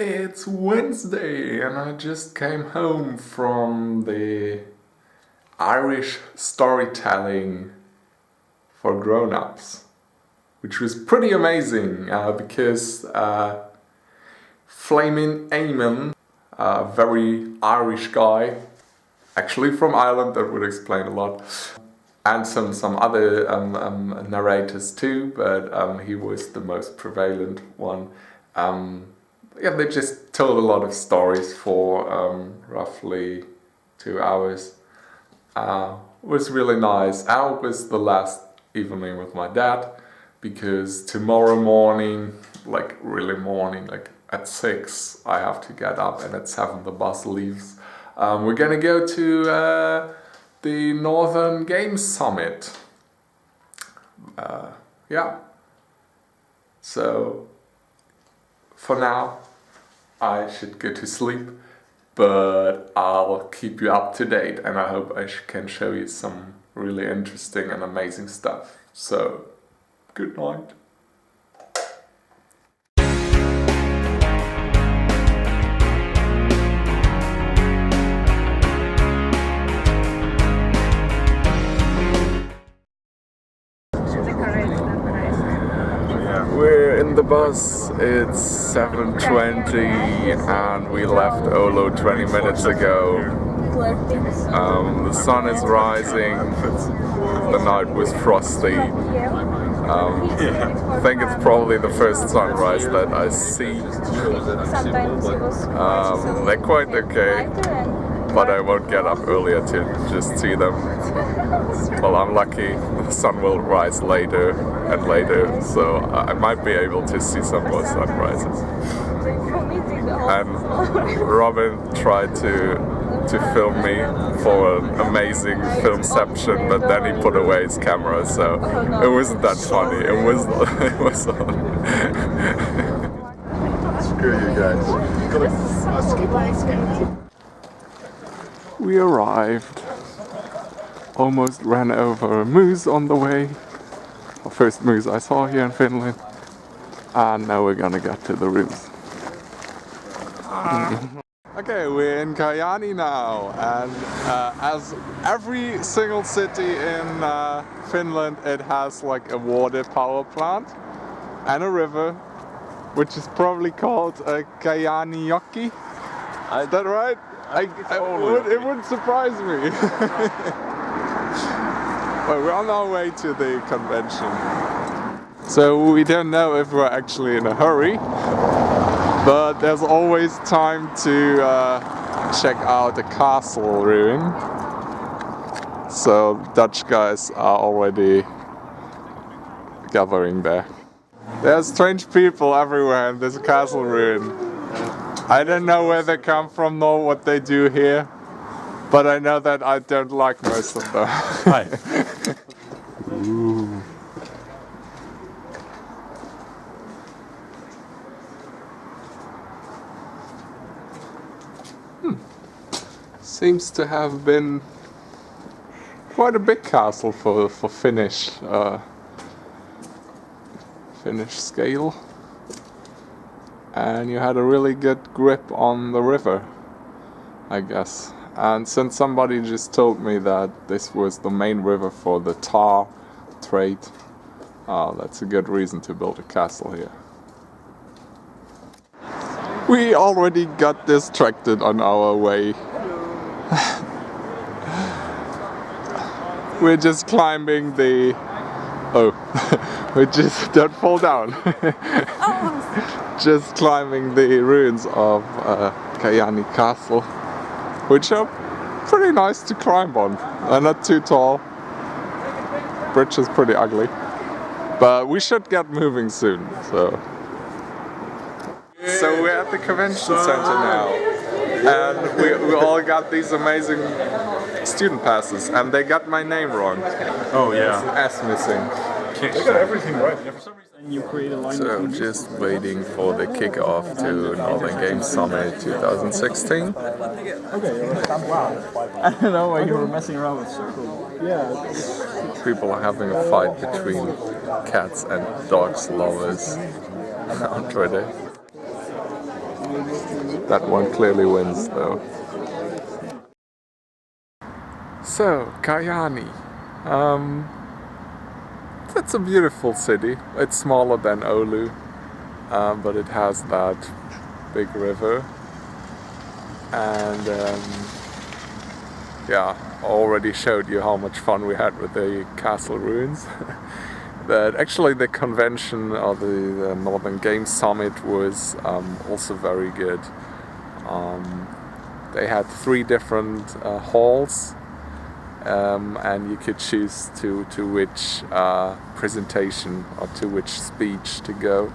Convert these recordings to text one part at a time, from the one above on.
It's Wednesday and I just came home from the Irish storytelling for grown-ups, which was pretty amazing because Flaming Eamon, a very Irish guy, actually from Ireland, that would explain a lot, and some other narrators too, but he was the most prevalent one. Yeah, they just told a lot of stories for roughly 2 hours. It was really nice. I was the last evening with my dad, because tomorrow morning, like really morning, like at 6, I have to get up, and at 7 the bus leaves. We're gonna go to the Northern Games Summit. Yeah. So for now, I should go to sleep, but I'll keep you up to date, and I hope I can show you some really interesting and amazing stuff. So, good night. We're in the bus, it's 7:20 and we left Oulu 20 minutes ago. The sun is rising, the night was frosty. I think it's probably the first sunrise that I see. They're quite okay, but I won't get up earlier to just see them. Well, I'm lucky, the sun will rise later and later, so I might be able to see some more sunrises. And Robin tried to film me for an amazing filmception, but then he put away his camera, so it wasn't that funny. It was Screw you guys. We arrived. Almost ran over a moose on the way. The first moose I saw here in Finland. And now we're gonna get to the rooms. Okay, we're in Kajaani now, and as every single city in Finland, it has like a water power plant and a river, which is probably called Kajaani Joki. Is that right? It wouldn't surprise me. Well, we're on our way to the convention. So we don't know if we're actually in a hurry, but there's always time to check out the castle ruin. So Dutch guys are already gathering there. There's strange people everywhere in this castle ruin. I don't know where they come from nor what they do here, but I know that I don't like most of them. Hi. Ooh. Seems to have been quite a big castle for Finnish scale. And you had a really good grip on the river, I guess. And since somebody just told me that this was the main river for the tar trade, that's a good reason to build a castle here. We already got distracted on our way. We're just climbing the... Oh, we just don't fall down. Just climbing the ruins of Kajaani Castle, which are pretty nice to climb on. They're not too tall. Bridge is pretty ugly, but we should get moving soon. So we're at the convention center now, and we all got these amazing student passes, and they got my name wrong. Oh yeah, there's an S missing. They got everything right. Yeah, for some reason you create a line. So just waiting for the kickoff to Northern Games Summit 2016. Wow. I don't know why you were messing around with circles. Yeah. People are having a fight between cats and dogs lovers on Twitter. That one clearly wins, though. So, Kajaani. It's a beautiful city. It's smaller than Oulu, but it has that big river. And yeah, I already showed you how much fun we had with the castle ruins. But actually the convention or the Northern Games Summit was also very good. They had 3 different halls, and you could choose to which presentation or to which speech to go.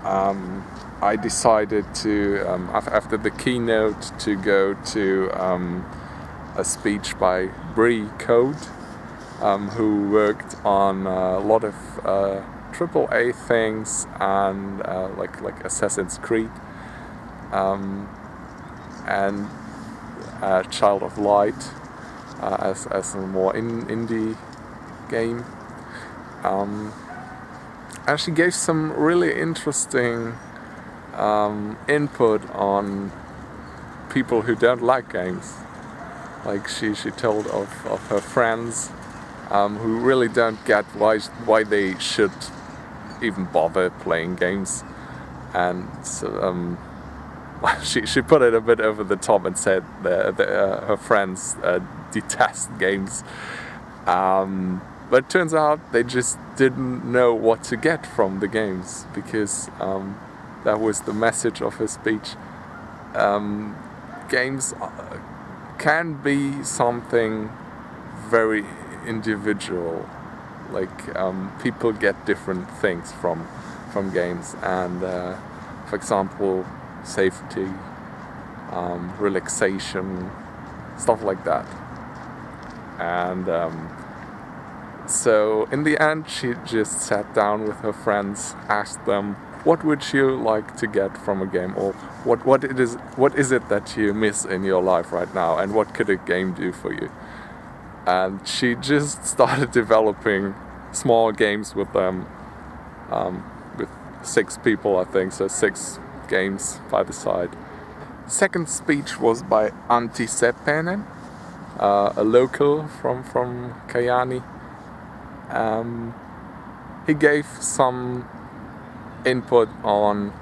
I decided to, after the keynote, to go to a speech by Bree Code, who worked on a lot of AAA things and like Assassin's Creed and Child of Light as a more indie game. And she gave some really interesting input on people who don't like games. Like she told of her friends who really don't get why they should even bother playing games, and so, she put it a bit over the top and said that her friends detest games, but it turns out they just didn't know what to get from the games, because that was the message of her speech. Games can be something very individual. Like people get different things from games, and for example, safety, relaxation, stuff like that. And so in the end, she just sat down with her friends, asked them, what would you like to get from a game, or what is it that you miss in your life right now, and what could a game do for you? And she just started developing small games with them, with 6 people, I think, so 6 games by the side. Second speech was by Antti Seppänen, a local from Kajaani. He gave some input on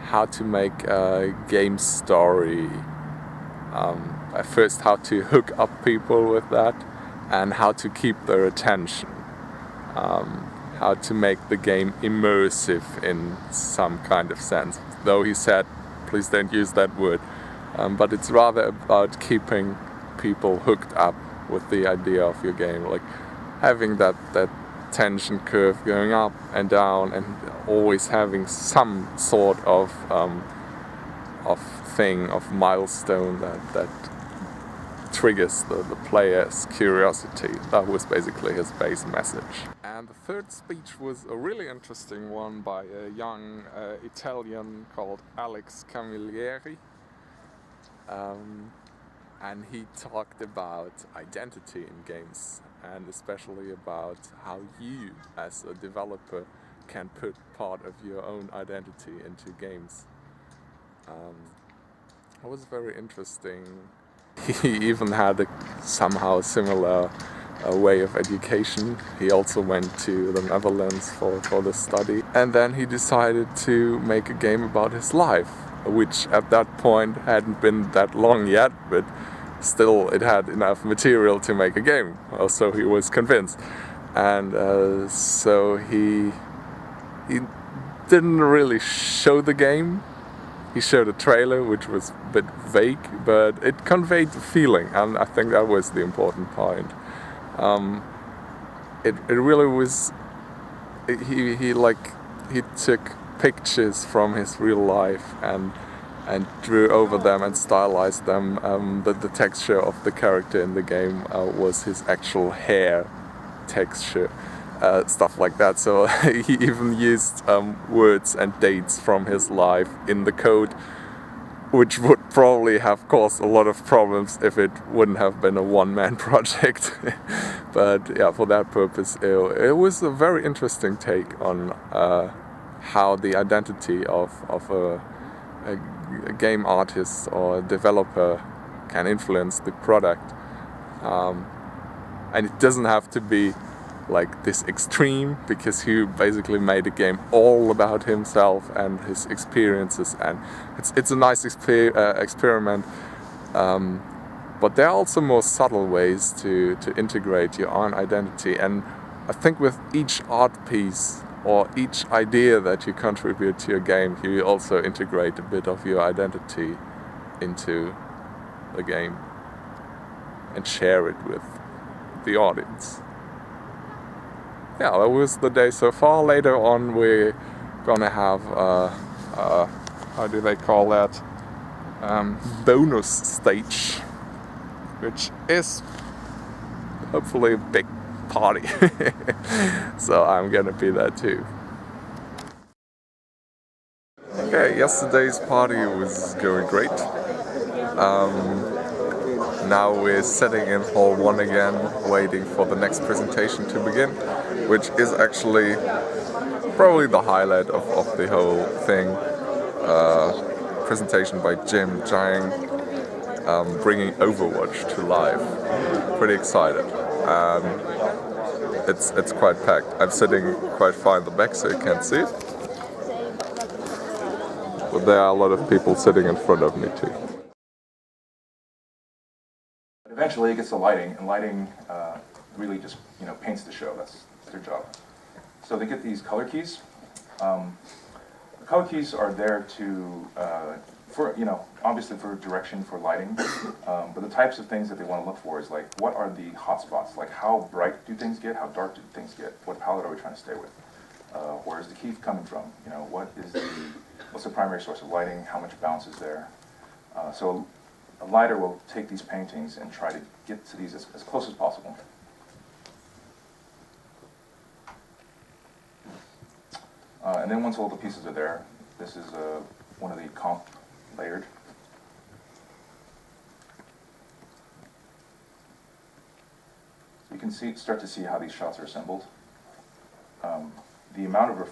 how to make a game story. At first, how to hook up people with that, and how to keep their attention. How to make the game immersive in some kind of sense. Though he said, please don't use that word. But it's rather about keeping people hooked up with the idea of your game. Like having that tension curve going up and down, and always having some sort of thing, of milestone that triggers the player's curiosity. That was basically his base message. And the third speech was a really interesting one by a young Italian called Alex Camilleri. And he talked about identity in games, and especially about how you as a developer can put part of your own identity into games. It was very interesting. He even had a somehow similar way of education. He also went to the Netherlands for the study, and then he decided to make a game about his life, which at that point hadn't been that long yet, but still it had enough material to make a game, or so he was convinced. And so he didn't really show the game. He showed a trailer which was a bit vague, but it conveyed the feeling, and I think that was the important point. It really was. He took pictures from his real life and drew over them and stylized them. The texture of the character in the game was his actual hair texture, stuff like that. So he even used words and dates from his life in the code, which would probably have caused a lot of problems if it wouldn't have been a one-man project. But yeah, for that purpose, it was a very interesting take on how the identity of a a game artist or a developer can influence the product. And it doesn't have to be like this extreme, because he basically made a game all about himself and his experiences, and it's a nice experiment. But there are also more subtle ways to integrate your own identity, and I think with each art piece or each idea that you contribute to your game, you also integrate a bit of your identity into the game and share it with the audience. Yeah, that was the day so far. Later on we're gonna have how do they call that? Bonus stage, which is hopefully a big party. So I'm gonna be there too. Okay, yesterday's party was going great. Now we're sitting in hall 1 again, waiting for the next presentation to begin, which is actually probably the highlight of the whole thing. Presentation by Jim Jiang, bringing Overwatch to life. Pretty excited. It's quite packed. I'm sitting quite far in the back so you can't see it. But there are a lot of people sitting in front of me too. Eventually it gets to lighting, and lighting really just paints the show. That's their job. So they get these color keys. The color keys are there to for obviously for direction for lighting, but the types of things that they want to look for is like, what are the hot spots? Like, how bright do things get? How dark do things get? What palette are we trying to stay with? Where is the key coming from? What's the primary source of lighting? How much bounce is there? So a lighter will take these paintings and try to get to these as close as possible. And then once all the pieces are there, this is one of the comp layered. So you can start to see how these shots are assembled. The amount of,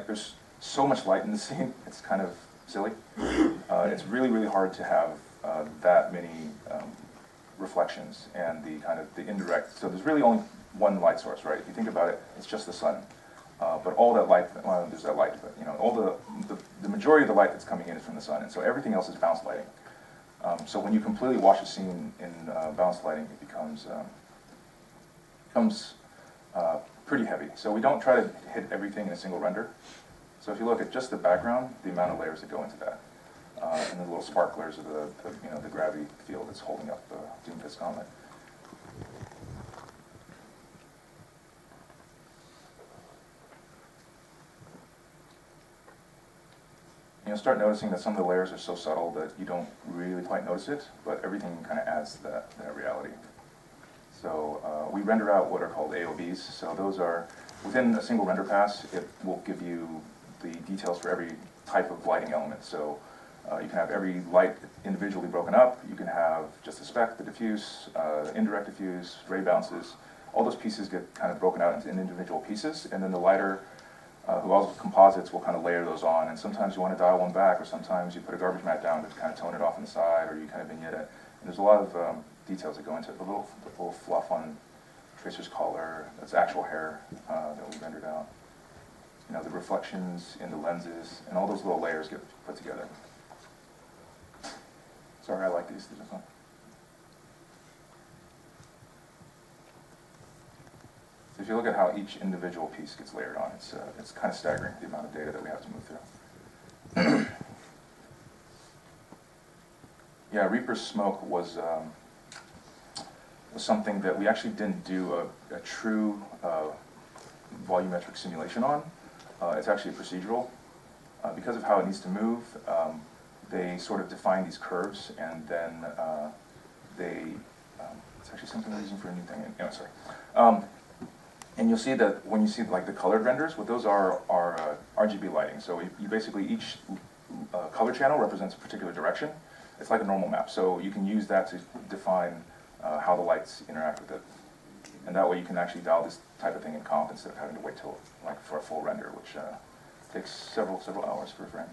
there's so much light in the scene, it's kind of silly. It's really, really hard to have that many reflections and the indirect. So there's really only one light source, right? If you think about it, it's just the sun. But all that light, well, there's that light, but all the majority of the light that's coming in is from the sun, and so everything else is bounce lighting. So when you completely wash a scene in bounce lighting, it becomes pretty heavy. So we don't try to hit everything in a single render. So if you look at just the background, the amount of layers that go into that, and the little sparklers of the gravity field that's holding up the Doomfist Gauntlet. You'll start noticing that some of the layers are so subtle that you don't really quite notice it, but everything kind of adds to that reality. So we render out what are called AOVs. So those are, within a single render pass, it will give you the details for every type of lighting element. So you can have every light individually broken up. You can have just the spec, the diffuse, indirect diffuse, ray bounces. All those pieces get kind of broken out into individual pieces, and then the lighter, who also composites, will kind of layer those on. And sometimes you want to dial one back, or sometimes you put a garbage mat down to kind of tone it off on the side, or you kind of vignette it. And there's a lot of details that go into it. The little fluff on Tracer's collar, that's actual hair that we rendered out. The reflections in the lenses, and all those little layers get put together. Sorry, I like these. These are fun. So if you look at how each individual piece gets layered on, it's kind of staggering, the amount of data that we have to move through. Yeah, Reaper's Smoke was something that we actually didn't do a true volumetric simulation on. It's actually a procedural. Because of how it needs to move, they sort of define these curves, and then it's actually something we're using for a new thing. Sorry. And you'll see that when you see like the colored renders, what those are RGB lighting. So you basically, each color channel represents a particular direction. It's like a normal map. So you can use that to define how the lights interact with it. And that way you can actually dial this type of thing in comp instead of having to wait till for a full render, which takes several hours for a frame.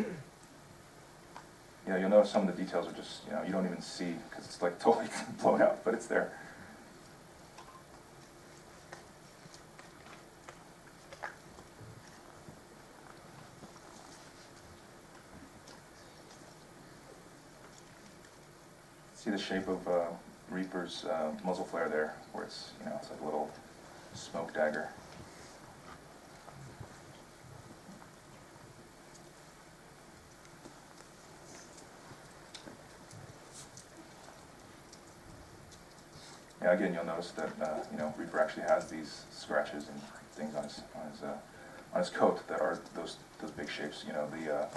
you know, you'll notice some of the details are just, you know, you don't even see because it's like totally blown out, but it's there. See the shape of Reaper's muzzle flare there, where it's, you know, it's like a little smoke dagger. Yeah, again, you'll notice that you know, Reaper actually has these scratches and things on his coat that are those big shapes. You know,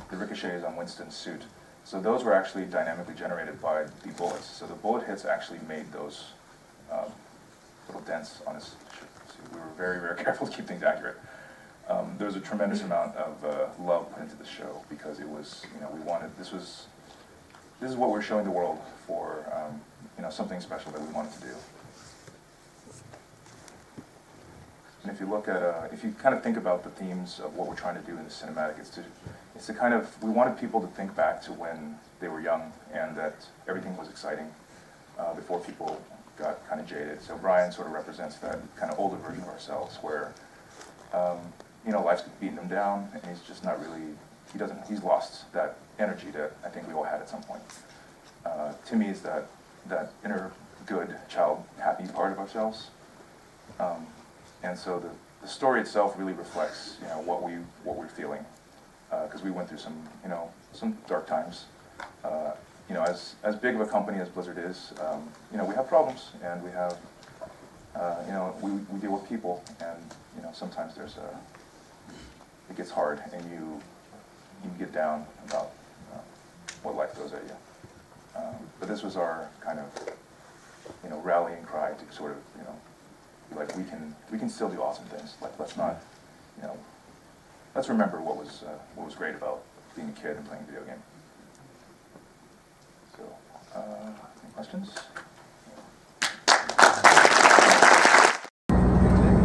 the ricochets on Winston's suit. So those were actually dynamically generated by the bullets. So the bullet hits actually made those little dents on his shirt. So we were very, very careful to keep things accurate. There was a tremendous amount of love put into the show because it was, you know, we wanted, this is what we're showing the world for, you know, something special that we wanted to do. And if you look at, if you kind of think about the themes of what we're trying to do in the cinematic, it's to kind of, we wanted people to think back to when they were young and that everything was exciting before people got kind of jaded. So Brian sort of represents that kind of older version of ourselves where, you know, life's beating him down and he's just not really, he's lost that energy that I think we all had at some point. Timmy is that inner good child happy part of ourselves. And so the story itself really reflects, you know, what we're feeling, because we went through some, you know, some dark times. You know, as big of a company as Blizzard is, you know, we have problems, and we have, you know, we deal with people, and you know, sometimes it gets hard, and you get down about what life throws at you. But this was our kind of, you know, rallying cry to sort of, you know, like we can still do awesome things. Like let's not, you know, let's remember what was great about being a kid and playing a video game. So, any questions?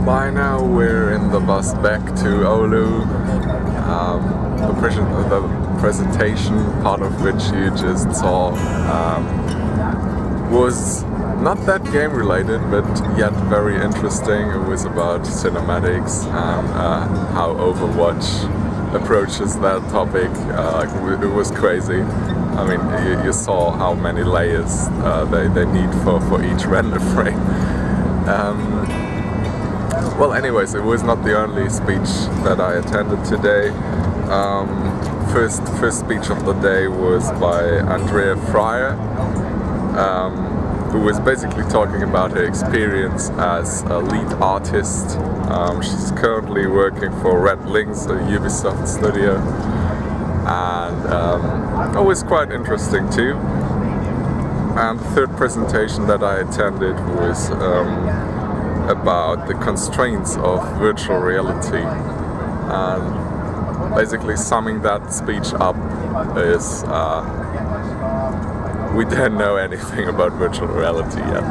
By now we're in the bus back to Oulu. The presentation, part of which you just saw, was not that game related, but yet very interesting. It was about cinematics and how Overwatch approaches that topic. It was crazy. I mean, you saw how many layers they need for each render frame. Well, anyways, it was not the only speech that I attended today. First speech of the day was by Andrea Fryer, who was basically talking about her experience as a lead artist. She's currently working for Red Links, a Ubisoft studio, and it was quite interesting too. And the third presentation that I attended was about the constraints of virtual reality. And basically summing that speech up is we don't know anything about virtual reality yet.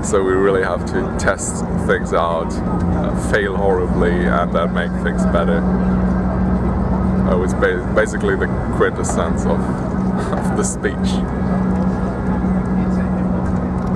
So we really have to test things out, fail horribly, and then make things better. It was basically the quintessence of the speech.